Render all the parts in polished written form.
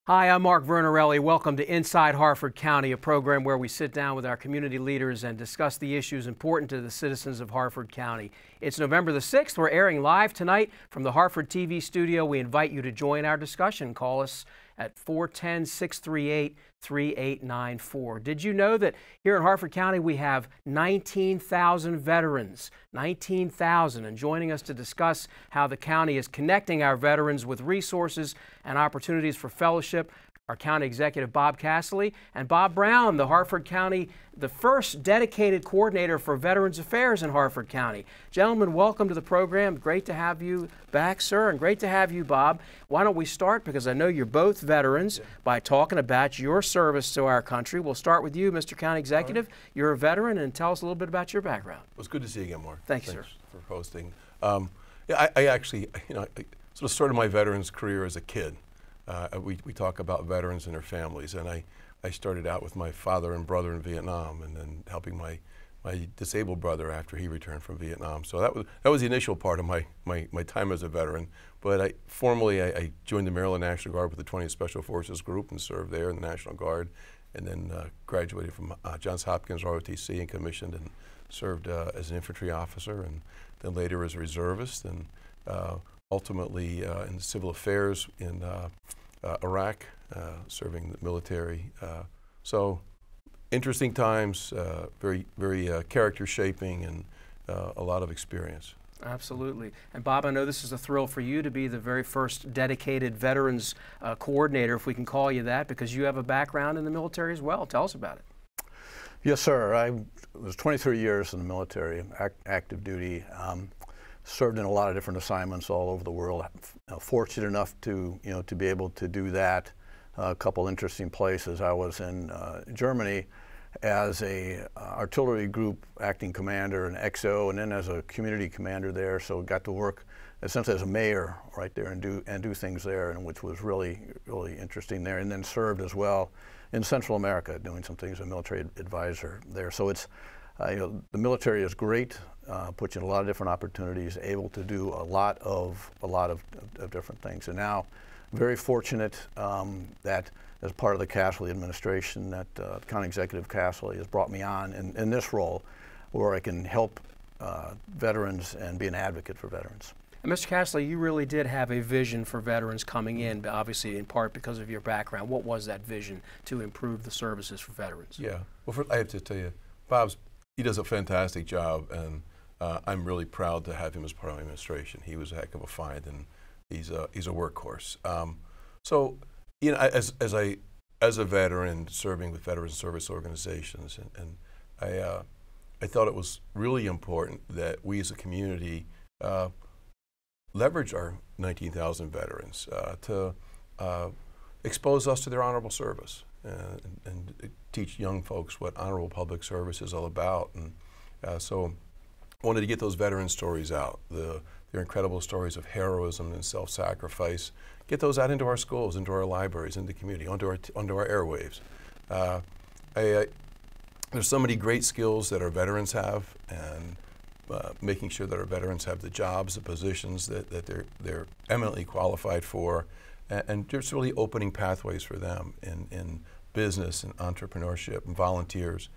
Hi, I'm Mark Vernarelli. Welcome to Inside Harford County, a program where we sit down with our community leaders and discuss the issues important to the citizens of Harford County. It's November the 6th. We're airing live tonight from the Harford TV studio. We invite you to join our discussion. Call us at 410-638-3894. Did you know that here in Harford County we have 19,000 veterans? 19,000. And joining us to discuss how the county is connecting our veterans with resources and opportunities for fellowship, our County Executive Bob Cassilly and Bob Brown, the Harford County, the first dedicated coordinator for Veterans Affairs in Harford County. Gentlemen, welcome to the program. Great to have you back, sir, and great to have you, Bob. Why don't we start, because I know you're both veterans, by talking about your service to our country. We'll start with you, Mr. County Executive. Right. You're a veteran, and tell us a little bit about your background. Well, it's good to see you again, Mark. Thanks, sir. For hosting. I actually, I sort of started my veterans career as a kid. We talk about veterans and their families, and I started out with my father and brother in Vietnam, and then helping my disabled brother after he returned from Vietnam. So that was the initial part of my time as a veteran. But I joined the Maryland National Guard with the 20th Special Forces Group and served there in the National Guard, and then graduated from Johns Hopkins ROTC and commissioned and served as an infantry officer, and then later as a reservist, and ultimately in civil affairs in Iraq, serving the military. So interesting times, very character shaping, and a lot of experience. Absolutely. And Bob, I know this is a thrill for you to be the very first dedicated veterans coordinator, if we can call you that, because you have a background in the military as well. Tell us about it. Yes, sir. I was 23 years in the military, active duty. Served in a lot of different assignments all over the world. Fortunate enough to be able to do that. A couple interesting places. I was in Germany as a artillery group acting commander, an XO, and then as a community commander there. So got to work essentially as a mayor right there and do things there, and which was really interesting there. And then served as well in Central America, doing some things as a military advisor there. So it's the military is great. Puts you in a lot of different opportunities, able to do a lot of different things. And now, very fortunate that as part of the Cassilly administration, that County Executive Cassilly has brought me on in this role, where I can help veterans and be an advocate for veterans. And Mr. Cassilly, you really did have a vision for veterans coming in, obviously in part because of your background. What was that vision to improve the services for veterans? Yeah, well, I have to tell you, he does a fantastic job, and I'm really proud to have him as part of my administration. He was a heck of a find, and he's a workhorse. So, as a veteran serving with veteran service organizations, and I thought it was really important that we as a community leverage our 19,000 veterans to expose us to their honorable service and teach young folks what honorable public service is all about. And so I wanted to get those veteran stories out, their incredible stories of heroism and self-sacrifice, get those out into our schools, into our libraries, into the community, onto our airwaves. There's so many great skills that our veterans have, and making sure that our veterans have the jobs, the positions that they're eminently qualified for, and just really opening pathways for them in business and entrepreneurship and volunteers.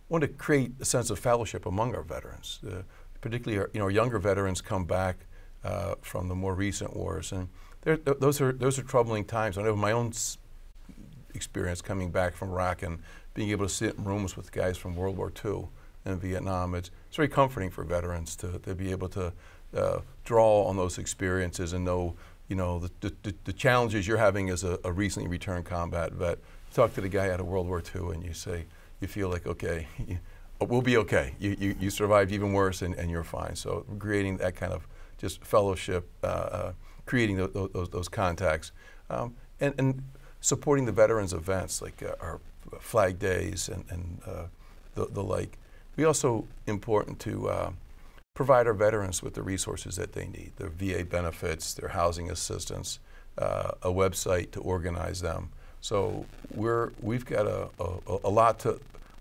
Want to create a sense of fellowship among our veterans, particularly our younger veterans come back from the more recent wars, and those are troubling times. I know my own experience coming back from Iraq and being able to sit in rooms with guys from World War II and Vietnam. It's very comforting for veterans to be able to draw on those experiences and know the challenges you're having as a recently returned combat vet. Talk to the guy out of World War II, and you feel like, okay, we'll be okay. You survived even worse, and you're fine. So creating that kind of just fellowship, creating those contacts, and supporting the veterans events like our flag days and the like. We also important to provide our veterans with the resources that they need, their VA benefits, their housing assistance, a website to organize them. So we've got a lot to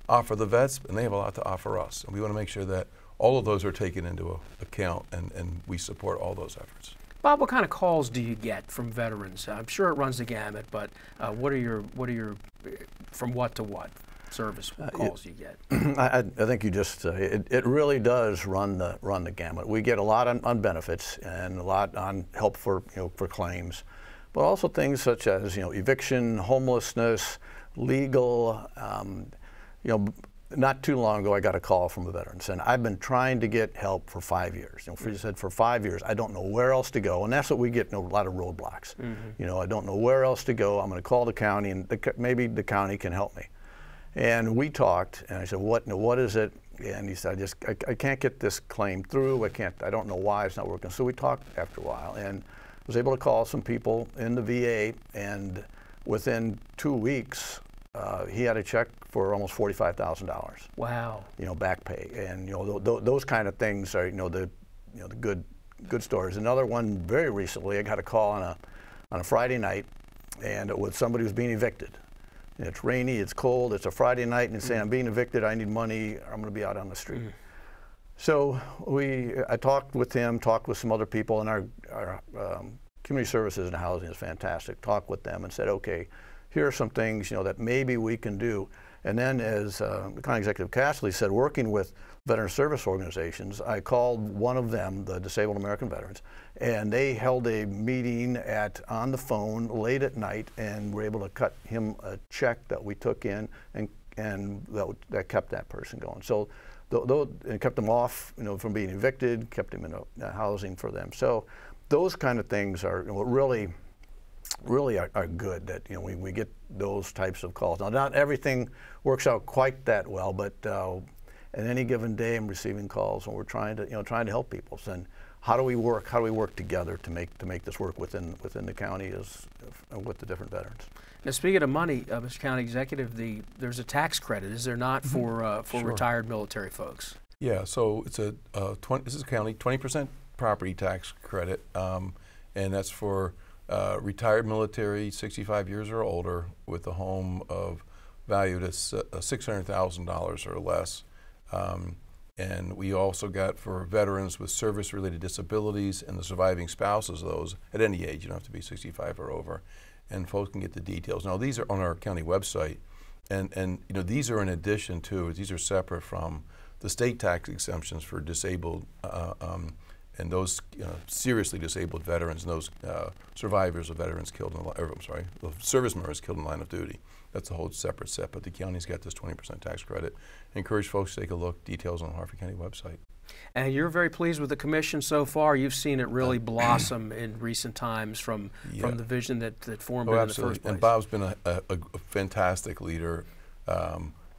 offer the vets, and they have a lot to offer us. And we want to make sure that all of those are taken into account, and we support all those efforts. Bob, what kind of calls do you get from veterans? I'm sure it runs the gamut, but what are your from what to what service calls do you get? I think you just it really does run the gamut. We get a lot on benefits and a lot on help for for claims, but also things such as eviction, homelessness, legal. Not too long ago, I got a call from a veteran saying, I've been trying to get help for 5 years. He said, for 5 years, I don't know where else to go. And that's what we get, a lot of roadblocks. I don't know where else to go. I'm going to call the county, and maybe the county can help me. And we talked, and I said, what is it? And he said, I can't get this claim through. I don't know why it's not working. So we talked after a while, and was able to call some people in the VA, and within 2 weeks, he had a check for almost $45,000. Wow. Back pay, and those kind of things are the good stories. Another one very recently, I got a call on a Friday night, and it was somebody who's being evicted. It's rainy, it's cold, it's a Friday night, and he's saying, I'm being evicted, I need money, I'm going to be out on the street. So I talked with him, talked with some other people, and our community services and housing is fantastic. Talked with them and said, okay, here are some things that maybe we can do. And then, as the County Executive Cassilly said, working with veteran service organizations, I called one of them, the Disabled American Veterans, and they held a meeting on the phone late at night, and were able to cut him a check that we took in, and that kept that person going. So it kept them off, from being evicted, kept him in housing for them. So those kind of things are really are good, that we get those types of calls. Now, not everything works out quite that well, but at any given day, I'm receiving calls, and we're trying to help people. And how do we work together to make this work within the county with the different veterans? Now, speaking of money, Mr. County Executive, there's a tax credit, is there not, for Sure. retired military folks? Yeah, so it's this is a county 20% property tax credit, and that's for retired military, 65 years or older, with a home valued at $600,000 or less. And we also got for veterans with service-related disabilities and the surviving spouses of those at any age. You don't have to be 65 or over. And folks can get the details. Now, these are on our county website, and these are in addition to, these are separate from the state tax exemptions for disabled and those seriously disabled veterans, and those survivors of veterans killed service members killed in the line of duty. That's a whole separate set, but the county's got this 20% tax credit. I encourage folks to take a look. Details on the Harford County website. And you're very pleased with the commission so far. You've seen it really blossom in recent times from the vision that formed in the first place. And Bob's been a fantastic leader.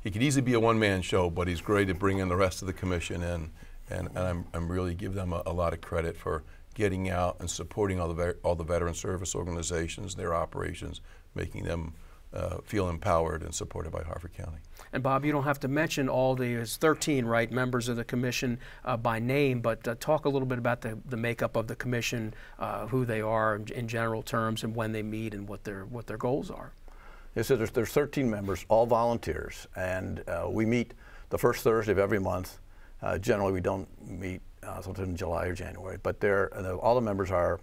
He could easily be a one-man show, but he's great at bringing the rest of the commission in. And I'm really give them a lot of credit for getting out and supporting all the veteran service organizations, their operations, making them feel empowered and supported by Harford County. And Bob, you don't have to mention all there's 13, right, members of the commission by name, but talk a little bit about the makeup of the commission, who they are in general terms, and when they meet, and what their goals are. Yeah, so there's 13 members, all volunteers, and we meet the first Thursday of every month. Generally, we don't meet sometime in July or January, but all the members are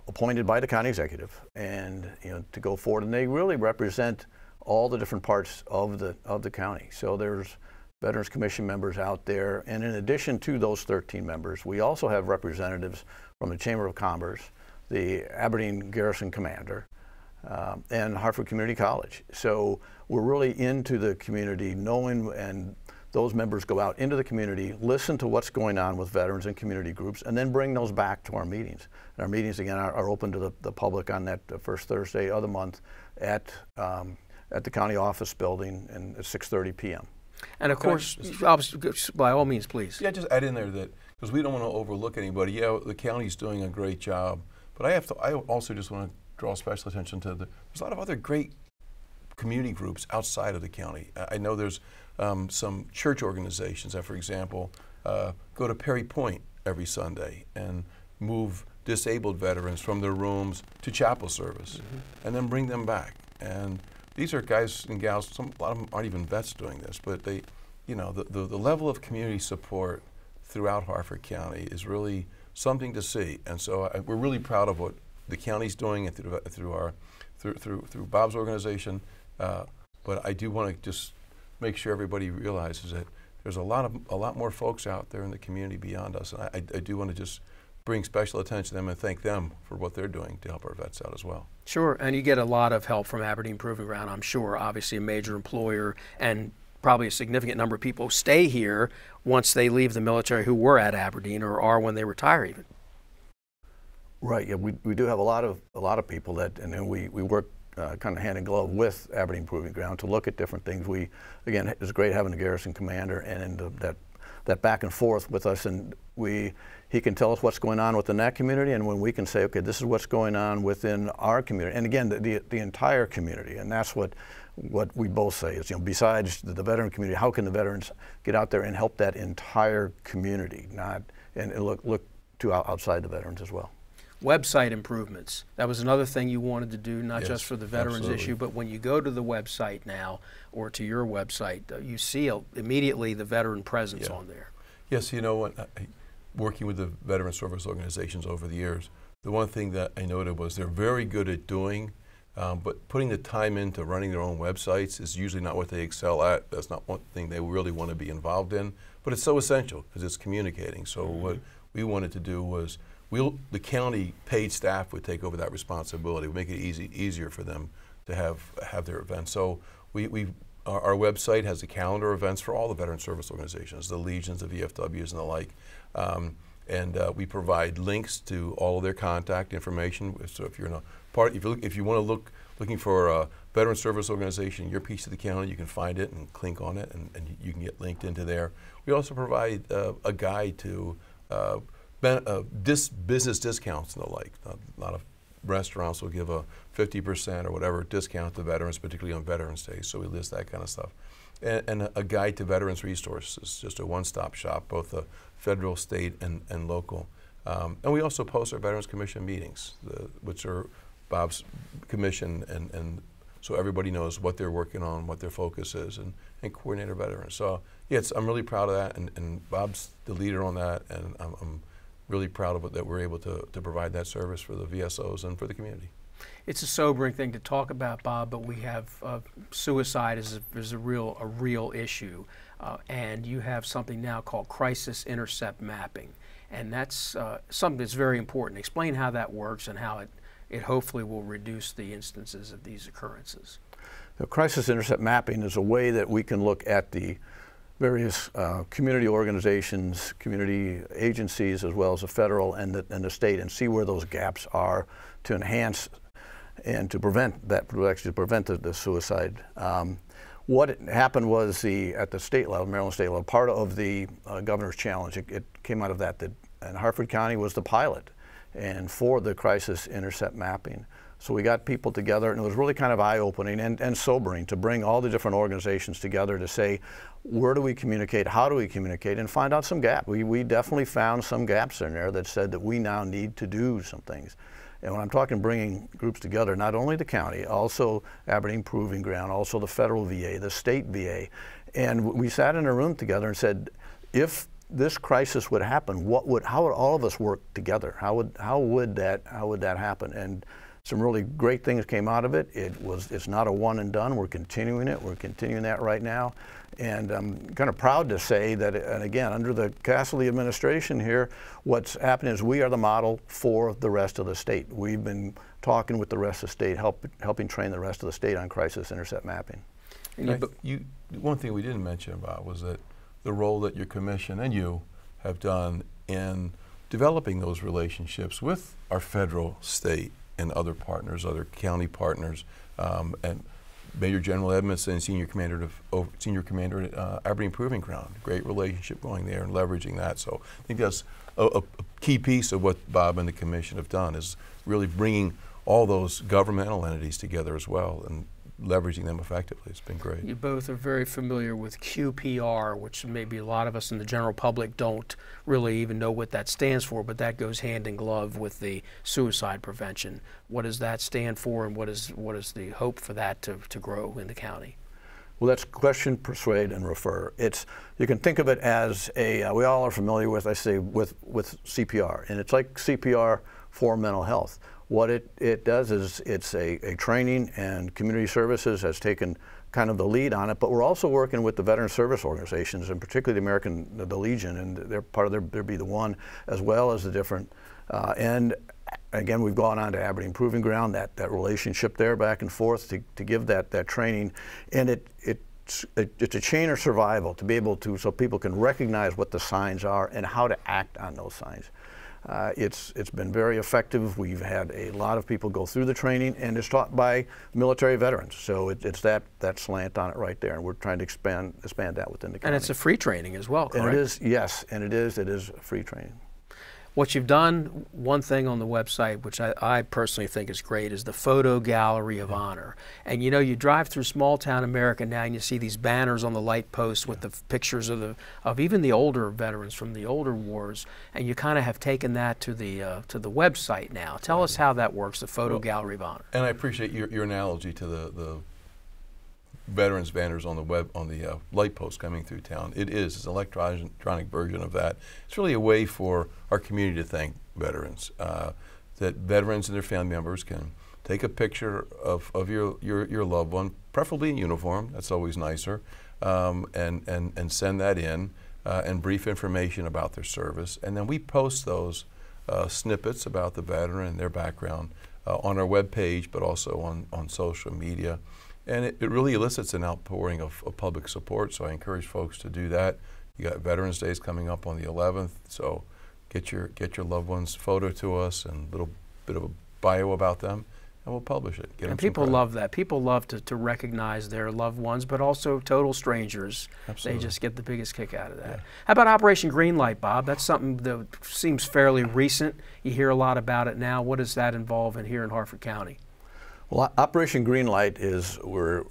appointed by the county executive, and to go forward, and they really represent all the different parts of the county. So there's Veterans Commission members out there, and in addition to those 13 members, we also have representatives from the Chamber of Commerce, the Aberdeen Garrison Commander, and Harford Community College. So we're really into the community, knowing, and those members go out into the community, listen to what's going on with veterans and community groups, and then bring those back to our meetings. And our meetings, again, are open to the public on that first Thursday of the month at the county office building at 6:30 p.m. And of course, by all means, please. Yeah, just add in there that, because we don't want to overlook anybody. Yeah, the county's doing a great job, but I also just want to draw special attention to there's a lot of other great community groups outside of the county. I know there's some church organizations that, for example, go to Perry Point every Sunday and move disabled veterans from their rooms to chapel service, and then bring them back. And these are guys and gals, a lot of them aren't even vets doing this, but the level of community support throughout Harford County is really something to see. And so we're really proud of what the county's doing and through Bob's organization. But I do want to just make sure everybody realizes that there's a lot more folks out there in the community beyond us. And I do want to just bring special attention to them and thank them for what they're doing to help our vets out as well. Sure, and you get a lot of help from Aberdeen Proving Ground, I'm sure. Obviously a major employer, and probably a significant number of people stay here once they leave the military who were at Aberdeen or are when they retire even. Right, yeah, we do have a lot of people that, and then we work kind of hand in glove with Aberdeen Proving Ground to look at different things. Again, it's great having a garrison commander and that back and forth with us, and he can tell us what's going on within that community, and when we can say, okay, this is what's going on within our community, and again, the entire community, and that's what we both say is, besides the veteran community, how can the veterans get out there and help that entire community, and look to outside the veterans as well. Website improvements. That was another thing you wanted to do, not just for the veterans absolutely. issue, but when you go to the website now, or to your website, you see immediately the veteran presence on there. Yes, working with the veteran service organizations over the years, the one thing that I noted was they're very good at doing, but putting the time into running their own websites is usually not what they excel at. That's not one thing they really want to be involved in, but it's so essential because it's communicating. So what we wanted to do was the county paid staff would take over that responsibility, make it easier for them to have their events. So our website has a calendar of events for all the veteran service organizations, the Legions, the VFWs, and the like. And we provide links to all of their contact information. So if you're in a if you want to looking for a veteran service organization, your piece of the county, you can find it and click on it, and you can get linked into there. We also provide a guide to business discounts and the like. A lot of restaurants will give a 50% or whatever discount to veterans, particularly on Veterans Day, so we list that kind of stuff. And a guide to veterans resources, just a one-stop shop, both the federal, state, and local. And we also post our Veterans Commission meetings, which are Bob's commission, and so everybody knows what they're working on, what their focus is, and coordinate our veterans. So yeah, I'm really proud of that, and Bob's the leader on that, and I'm really proud of it that we're able to provide that service for the VSOs and for the community. It's a sobering thing to talk about, Bob, but we have suicide is a real issue, and you have something now called crisis intercept mapping, and that's something that's very important. Explain how that works and how it hopefully will reduce the instances of these occurrences. The crisis intercept mapping is a way that we can look at the various community organizations, community agencies, as well as the federal and the state, and see where those gaps are to enhance and to prevent that, actually to prevent the suicide. What happened was at the state level, Maryland state level, part of the governor's challenge, it came out of that and Harford County was the pilot and for the crisis intercept mapping. So we got people together, and it was really kind of eye-opening and sobering to bring all the different organizations together to say, where do we communicate, how do we communicate, and find out some gaps. We definitely found some gaps in there that said that we now need to do some things. And when I'm talking bringing groups together, not only the county, also Aberdeen Proving Ground, also the federal VA, the state VA, and we sat in a room together and said, if this crisis would happen, how would all of us work together? How would that happen? And some really great things came out of it. It's not a one and done. We're continuing it. We're continuing that right now. And I'm kind of proud to say that, and again, under the Cassilly administration here, what's happening is we are the model for the rest of the state. We've been talking with the rest of the state, helping train the rest of the state on crisis intercept mapping. One thing we didn't mention about was that the role that your commission and you have done in developing those relationships with our federal, state, and other partners, other county partners, and Major General Edmondson, Senior Commander at Aberdeen Proving Ground. Great relationship going there and leveraging that. So I think that's a key piece of what Bob and the Commission have done, is really bringing all those governmental entities together as well and leveraging them effectively. It's been great. You both are very familiar with QPR, which maybe a lot of us in the general public don't really even know what that stands for, but that goes hand in glove with the suicide prevention. What does that stand for, and what is the hope for that to grow in the county? Well, that's question, persuade, and refer. You can think of it as we all are familiar with, I say, with CPR, and it's like CPR for mental health. What it does is it's a training, and community services has taken kind of the lead on it, but we're also working with the veteran service organizations, and particularly the Legion, and they're part of their Be the One, as well as the different, and again, we've gone on to Aberdeen Proving Ground, that relationship there back and forth to give that training, and it's a chain of survival to be able to, so people can recognize what the signs are and how to act on those signs. It's been very effective. We've had a lot of people go through the training, and it's taught by military veterans. So it's that slant on it right there, and we're trying to expand that within the county. And it's a free training as well, correct? And it is, yes, and it is free training. What you've done, one thing on the website, which I personally think is great, is the photo gallery of honor. And you know, you drive through small town America now and you see these banners on the light posts with the pictures of even the older veterans from the older wars, and you kind of have taken that to the website now. Tell us how that works, the photo gallery of honor. And I appreciate your analogy to the veterans banners on the web, on the light posts coming through town. It's an electronic version of that. It's really a way for our community to thank veterans. That veterans and their family members can take a picture of your loved one, preferably in uniform. That's always nicer, and send that in, and brief information about their service. And then we post those snippets about the veteran and their background on our web page, but also on social media. And it really elicits an outpouring of public support, so I encourage folks to do that. You got Veterans Days coming up on the 11th, so get your loved one's photo to us and a little bit of a bio about them, and we'll publish it. And people love that. People love to recognize their loved ones, but also total strangers. Absolutely. They just get the biggest kick out of that. Yeah. How about Operation Greenlight, Bob? That's something that seems fairly recent. You hear a lot about it now. What does that involve here in Harford County? Well, Operation Greenlight is we're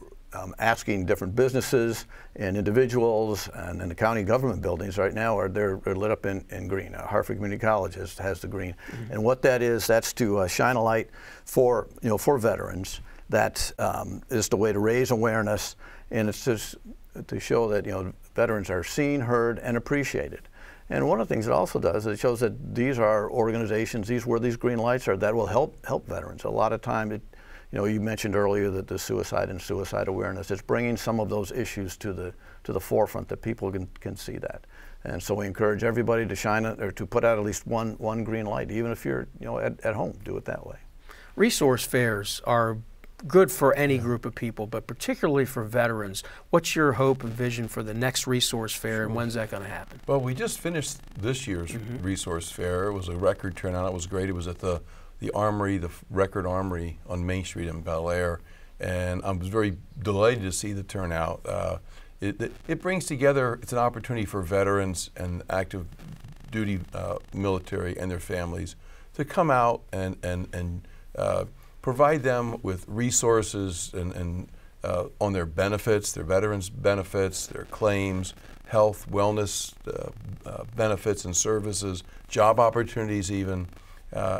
asking different businesses and individuals, and in the county government buildings right now they're lit up in green. Harford Community College has the green, and what that is, that's to shine a light for veterans. That is the way to raise awareness, and it's just to show that veterans are seen, heard, and appreciated. And one of the things it also does is it shows that these are organizations, where these green lights are, that will help veterans. A lot of time you mentioned earlier that the suicide and suicide awareness, it's bringing some of those issues to the forefront, that people can see that. And so we encourage everybody to shine it, or to put out at least one green light, even if you're at home, do it that way. Resource fairs are good for any group of people, but particularly for veterans. What's your hope and vision for the next resource fair, and when's that going to happen? Well, we just finished this year's resource fair. It was a record turnout. It was great. It was at the Armory, the Record Armory on Main Street in Bel Air, and I was very delighted to see the turnout. It brings together, it's an opportunity for veterans and active duty military and their families to come out and provide them with resources and on their benefits, their veterans benefits, their claims, health, wellness benefits and services, job opportunities even.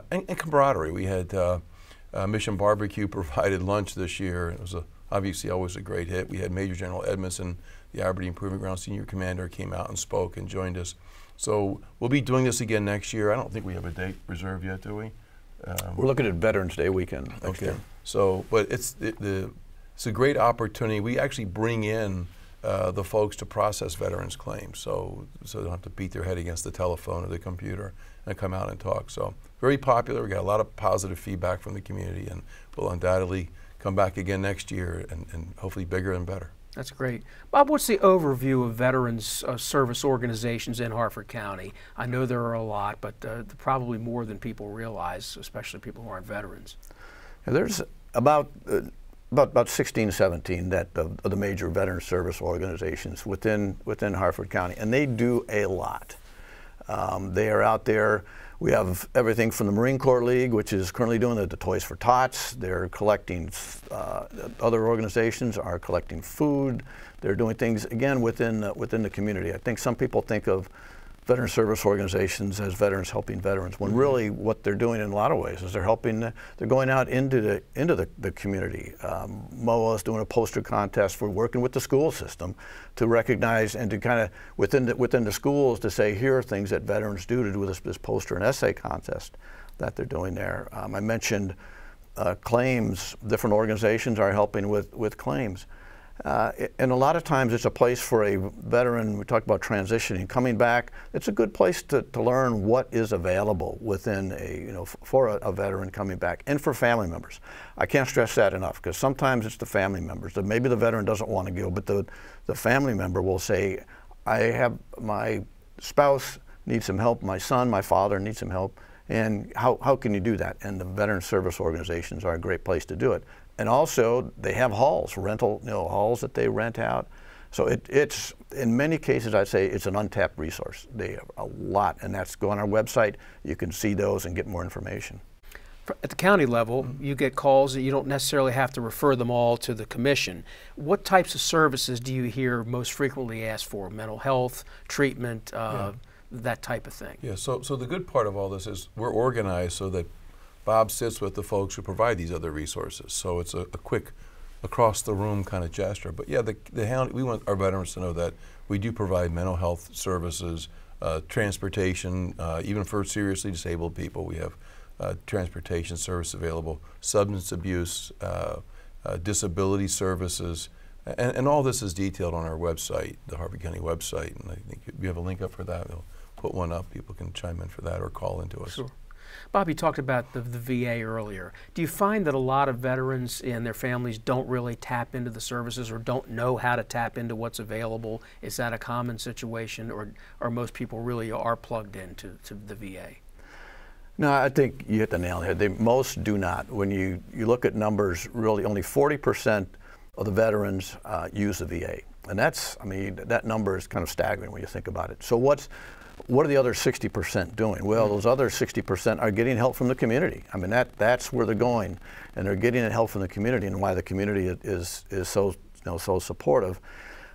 And camaraderie. We had Mission Barbecue provided lunch this year. It was obviously always a great hit. We had Major General Edmondson, the Aberdeen Proving Ground Senior Commander, came out and spoke and joined us. So we'll be doing this again next year. I don't think we have a date reserved yet, do we? We're looking at Veterans Day weekend. Okay. So, but it's a great opportunity. We actually bring in the folks to process veterans' claims, so they don't have to beat their head against the telephone or the computer and come out and talk. So very popular. We got a lot of positive feedback from the community, and we'll undoubtedly come back again next year and hopefully bigger and better. That's great. Bob, what's the overview of veterans service organizations in Harford County? I know there are a lot, but probably more than people realize, especially people who aren't veterans. There's about 16, 17 of the major veteran service organizations within Harford County, and they do a lot. They are out there. We have everything from the Marine Corps League, which is currently doing the Toys for Tots. They're collecting, other organizations are collecting food. They're doing things, again, within the community. I think some people think of veteran service organizations as Veterans Helping Veterans, when really what they're doing in a lot of ways is they're helping, they're going out into the community. MOA is doing a poster contest for working with the school system to recognize and to kind of within the schools to say, here are things that veterans do, to do this poster and essay contest that they're doing there. I mentioned claims. Different organizations are helping with claims. And a lot of times it's a place for a veteran. We talked about transitioning, coming back. It's a good place to learn what is available within for a veteran coming back, and for family members. I can't stress that enough, because sometimes it's the family members that maybe the veteran doesn't want to go, but the family member will say, I have, my spouse needs some help, my son, my father needs some help, and how can you do that? And the veteran service organizations are a great place to do it. And also, they have halls, rental halls that they rent out. So it's, in many cases, I'd say it's an untapped resource. They have a lot, and that's, go on our website, you can see those and get more information. At the county level, you get calls that you don't necessarily have to refer them all to the commission. What types of services do you hear most frequently asked for? Mental health, treatment, that type of thing? Yeah, so the good part of all this is we're organized so that Bob sits with the folks who provide these other resources. So it's a quick, across the room kind of gesture. But yeah, we want our veterans to know that we do provide mental health services, transportation, even for seriously disabled people. We have transportation service available, substance abuse, disability services, and all this is detailed on our website, the Harford County website. And I think we have a link up for that. We'll put one up. People can chime in for that or call into us. Sure. Bob, you talked about the VA earlier. Do you find that a lot of veterans and their families don't really tap into the services, or don't know how to tap into what's available? Is that a common situation, or most people really are plugged into the VA? No, I think you hit the nail on the head. Most do not. When you look at numbers, really only 40% of the veterans use the VA. And that's, I mean, that number is kind of staggering when you think about it. So what are the other 60% doing? Well, those other 60% are getting help from the community. I mean, that's where they're going, and they're getting help from the community, and why the community is so so supportive.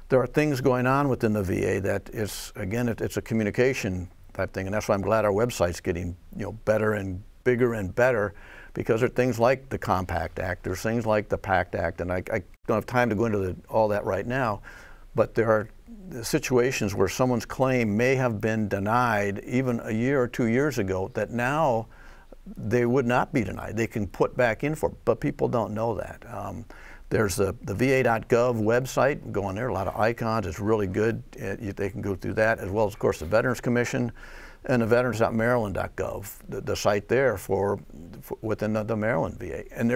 There are things going on within the VA that is, again, it's a communication type thing, and that's why I'm glad our website's getting better and bigger and better, because there are things like the Compact Act, there's things like the PACT Act, and I don't have time to go into all that right now, but there are situations where someone's claim may have been denied even a year or 2 years ago that now they would not be denied. They can put back in for it, but people don't know that. There's the va.gov website. Go on there, a lot of icons. It's really good. They can go through that, as well as, of course, the Veterans Commission and the veterans.maryland.gov, the site there for within the Maryland VA. And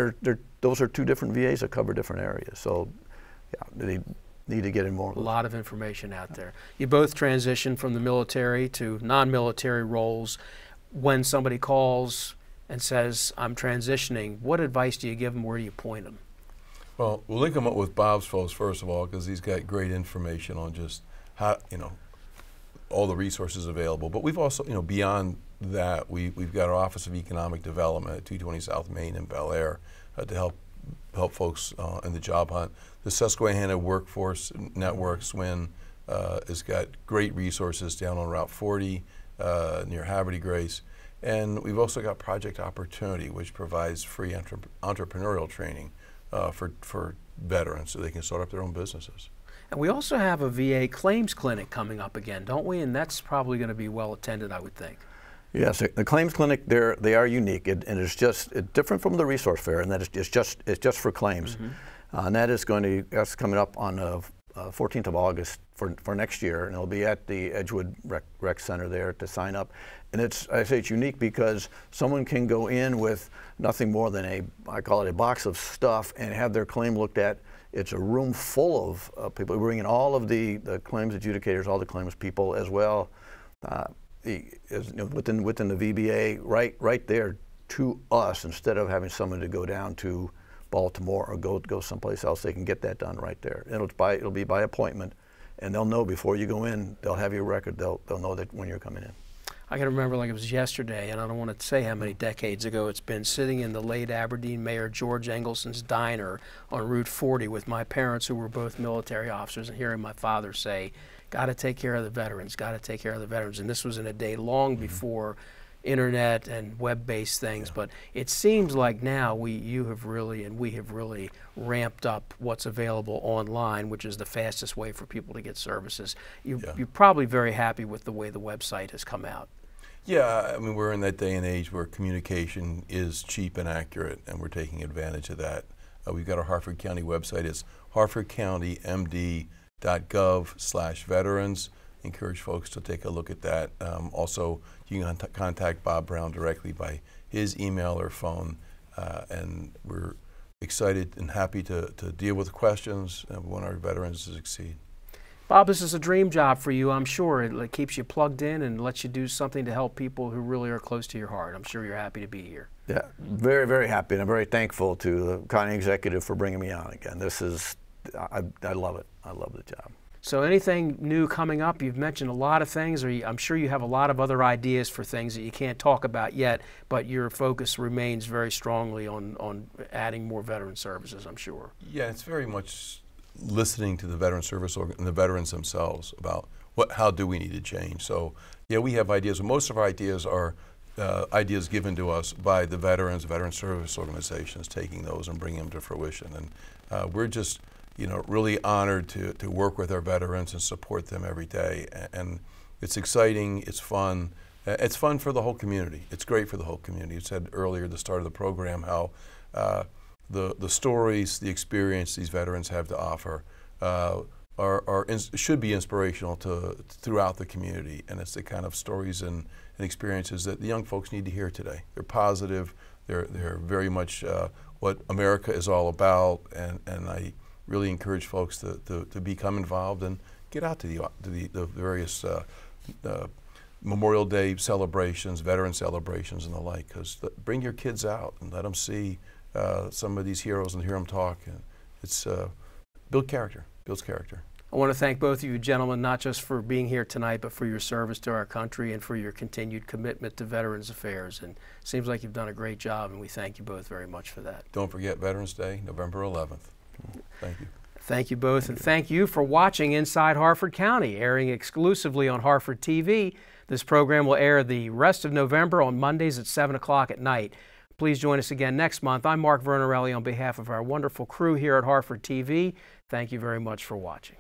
those are two different VAs that cover different areas. So, yeah, they need to get in more. A lot of information out there. You both transitioned from the military to non-military roles. When somebody calls and says, I'm transitioning, what advice do you give them? Where do you point them? Well, we'll link them up with Bob's folks, first of all, because he's got great information on just how, all the resources available. But we've also, beyond that, we've got our Office of Economic Development at 220 South Main in Bel Air to help folks in the job hunt. The Susquehanna Workforce Network, SWIN, has got great resources down on Route 40 near Haverty Grace. And we've also got Project Opportunity, which provides free entrepreneurial training for veterans so they can start up their own businesses. And we also have a VA claims clinic coming up again, don't we? And that's probably going to be well attended, I would think. Yes, the claims clinic, they are unique, and it's different from the resource fair, and that it's just for claims. And that's coming up on the 14th of August for next year, and it'll be at the Edgewood Rec Center there to sign up. And I say it's unique because someone can go in with nothing more than I call it a box of stuff, and have their claim looked at. It's a room full of people. We bring in all of the claims adjudicators, all the claims people as well, within the VBA, right there to us, instead of having someone to go down to Baltimore or go someplace else. They can get that done right there. It'll be by appointment, and they'll know before you go in. They'll have your record. They'll know that when you're coming in. I can remember like it was yesterday, and I don't want to say how many decades ago it's been, sitting in the late Aberdeen Mayor George Engelson's diner on Route 40 with my parents, who were both military officers, and hearing my father say, got to take care of the veterans, got to take care of the veterans. And this was in a day long before internet and web-based things, but it seems like now we have really ramped up what's available online, which is the fastest way for people to get services. You're probably very happy with the way the website has come out. Yeah, I mean, we're in that day and age where communication is cheap and accurate, and we're taking advantage of that. We've got our Harford County website. It's harfordcountymd.gov/veterans. Encourage folks to take a look at that. Also, you can contact Bob Brown directly by his email or phone, and we're excited and happy to deal with questions and we want our veterans to succeed. Bob, this is a dream job for you, I'm sure. It keeps you plugged in and lets you do something to help people who really are close to your heart. I'm sure you're happy to be here. Yeah, very, very happy, and I'm very thankful to the county executive for bringing me on again. This is, I love it. I love the job. So anything new coming up? You've mentioned a lot of things, I'm sure you have a lot of other ideas for things that you can't talk about yet, but your focus remains very strongly on adding more veteran services, I'm sure. Yeah, it's very much listening to the veteran service and the veterans themselves about how do we need to change. So yeah, we have ideas. Most of our ideas are ideas given to us by the veterans, veteran service organizations, taking those and bringing them to fruition. And we're just really honored to work with our veterans and support them every day. And it's exciting, it's fun. It's fun for the whole community. It's great for the whole community. You said earlier at the start of the program how the stories, the experience these veterans have to offer should be inspirational throughout the community. And it's the kind of stories and experiences that the young folks need to hear today. They're positive. They're very much what America is all about. And I really encourage folks to become involved and get out to the various Memorial Day celebrations, veteran celebrations, and the like. Because bring your kids out and let them see some of these heroes and hear them talk. And it's builds character. I want to thank both of you gentlemen, not just for being here tonight, but for your service to our country and for your continued commitment to Veterans Affairs. And it seems like you've done a great job, and we thank you both very much for that. Don't forget Veterans Day, November 11th. Thank you. Thank you both, and thank you for watching Inside Harford County, airing exclusively on Harford TV. This program will air the rest of November on Mondays at 7 o'clock at night. Please join us again next month. I'm Mark Vernarelli on behalf of our wonderful crew here at Harford TV. Thank you very much for watching.